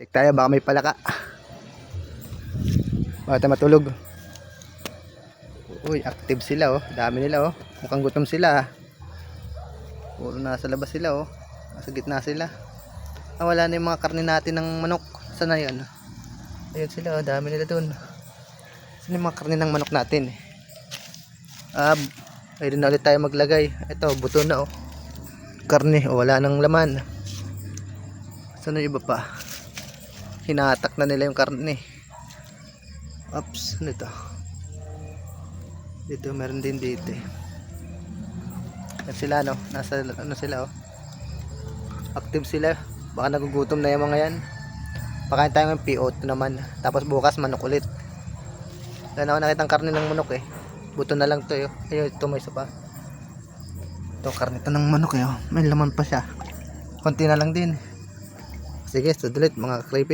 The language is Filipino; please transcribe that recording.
Check tayo, baka may palaka. Baka tayo matulog. Uy, active sila oh. Dami nila oh. Mukhang gutom sila ah. Puro nasa labas sila oh. Nasa gitna sila. Ah, wala na yung mga karne natin ng manok. Saan na yun? Ayun sila oh. Dami nila dun. Saan yung mga karne ng manok natin? Ayun na ulit tayo maglagay. Ito, buto na oh. Karne oh. Wala nang laman. Saan na iba pa? Hinatak na nila yung karne. Oops, ano ito? Dito meron din dito eh. Yan sila no, nasa ano sila oh. Active sila. Baka nagugutom na yung mga yan. Pakain tayo ng PO2 naman. Tapos bukas manok ulit. Wala na ako nakitang karne ng manok eh. Buto na lang to eh. Ayun, ito may isa pa. Ito karne to ng manok eh oh. May laman pa siya. Konti na lang din. Sige, sudulit mga creepy.